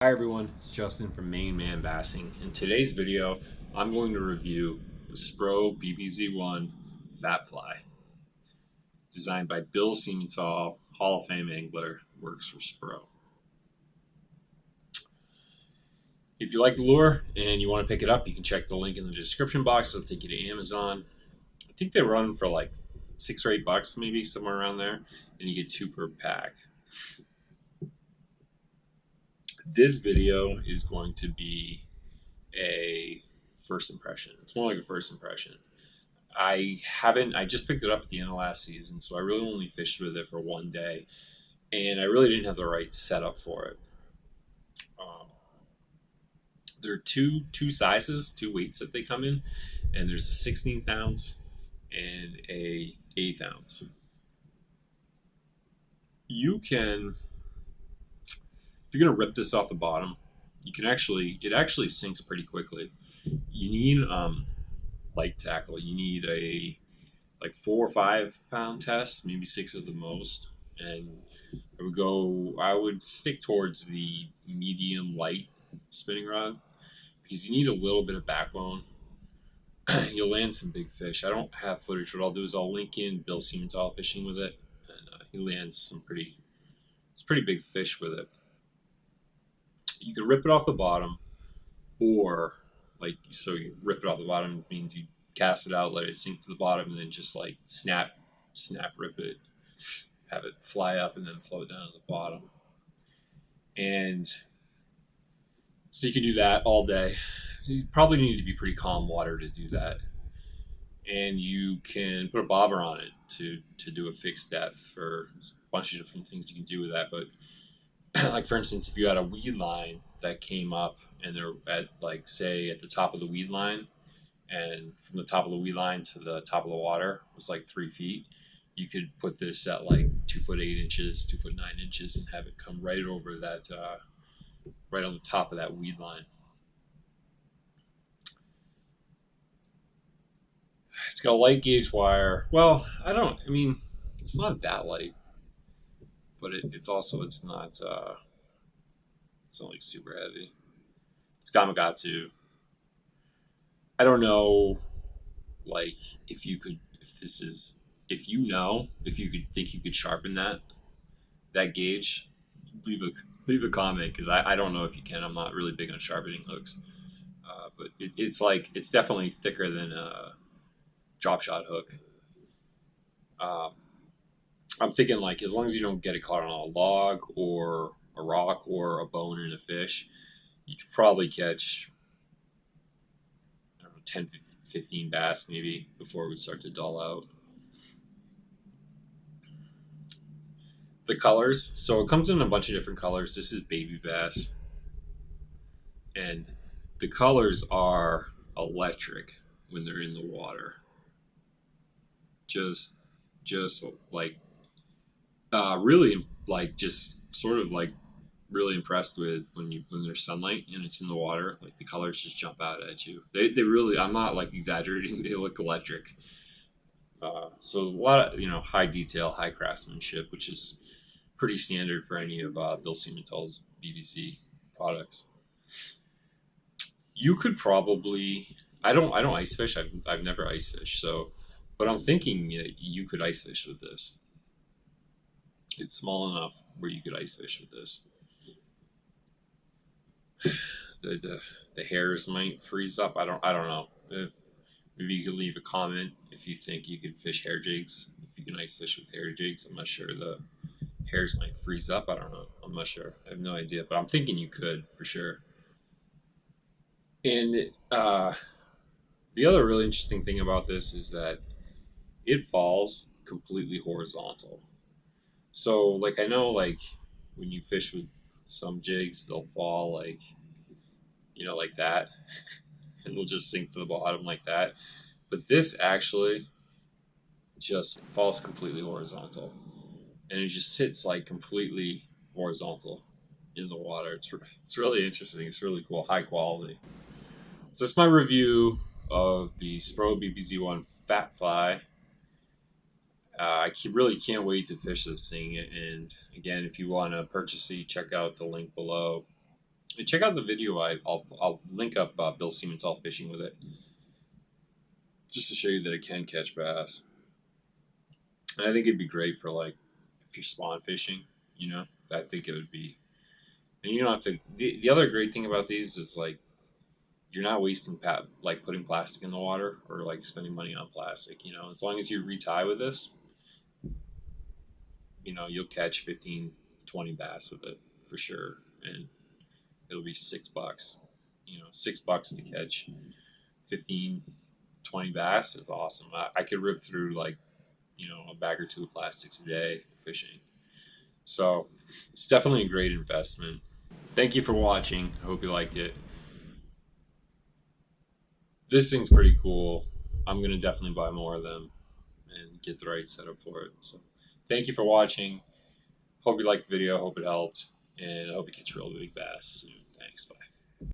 Hi everyone, it's Justin from Main Man Bassing. In today's video, I'm going to review the Spro BBZ1 Fat Fly, designed by Bill Siementhal, Hall of Fame angler, works for Spro. If you like the lure and you want to pick it up, you can check the link in the description box. It'll take you to Amazon. I think they run for like $6 or $8, maybe somewhere around there, and you get 2 per pack. This video is going to be a first impression. It's more like a first impression. I just picked it up at the end of last season, so I really only fished with it for one day, and I really didn't have the right setup for it. There are two sizes, two weights that they come in, and there's a 16th ounce and a 8th ounce. You can, if you're gonna rip this off the bottom, it actually sinks pretty quickly. You need light tackle. You need a like 4 or 5 pound test, maybe 6 at the most. And I would stick towards the medium light spinning rod because you need a little bit of backbone. You'll land some big fish. I don't have footage. What I'll do is I'll link in Bill Siementhal fishing with it, and he lands some pretty big fish with it. You can rip it off the bottom, or so you rip it off the bottom means you cast it out, let it sink to the bottom, and then just like snap, rip it, have it fly up and then float down to the bottom. And so you can do that all day. You probably need to be pretty calm water to do that. And you can put a bobber on it to do a fixed depth for a bunch of different things you can do with that. But like for instance, if you had a weed line that came up and they're at like say at the top of the weed line, and from the top of the weed line to the top of the water was like 3 feet, you could put this at like 2'8", 2'9", and have it come right over that, right on the top of that weed line. It's got a light gauge wire. Well, I mean, it's not that light, but it's not like super heavy. It's Gamakatsu. I don't know, like if you could think you could sharpen that gauge, leave a comment because I don't know if you can. I'm not really big on sharpening hooks, but it's definitely thicker than a drop shot hook. I'm thinking like as long as you don't get it caught on a log or a rock or a bone in a fish, you could probably catch, I don't know, 10, 15 bass maybe before it would start to dull out. The colors, so it comes in a bunch of different colors. This is baby bass, and the colors are electric when they're in the water. Just like really like just sort of like really impressed with when there's sunlight and it's in the water, like the colors just jump out at you. They really, I'm not like exaggerating, they look electric. So a lot of high detail, high craftsmanship, which is pretty standard for any of Bill Siementhal's BBC products. You could probably, I don't ice fish. I've never ice fished, so but I'm thinking you could ice fish with this. It's small enough where you could ice fish with this. The hairs might freeze up. I don't know. Maybe you could leave a comment if you think you could fish hair jigs. If you can ice fish with hair jigs, I'm not sure. The hairs might freeze up. I don't know. I'm not sure. I have no idea, but I'm thinking you could for sure. And the other really interesting thing about this is that it falls completely horizontal. So like I know like when you fish with some jigs, they'll fall like like that, and they'll just sink to the bottom like that. But this actually just falls completely horizontal, and it just sits like completely horizontal in the water. It's really interesting. It's really cool, high quality. So that's my review of the Spro BBZ1 Fat Fly. I really can't wait to fish this thing. And again, if you want to purchase it, check out the link below. And check out the video. I'll link up Bill Siementhal fishing with it, just to show you that it can catch bass. And I think it'd be great for like if you're spawn fishing. You know, I think it would be. And you don't have to. The other great thing about these is like you're not wasting like putting plastic in the water or like spending money on plastic. You know, as long as you retie with this, you know, you'll catch 15, 20 bass with it for sure, and it'll be $6. You know, $6 to catch 15, 20 bass is awesome. I could rip through like, you know, a bag or two of plastics a day fishing. So it's definitely a great investment. Thank you for watching. I hope you liked it. This thing's pretty cool. I'm going to definitely buy more of them and get the right setup for it. So thank you for watching. Hope you liked the video. Hope it helped. And I hope you catch real big bass soon.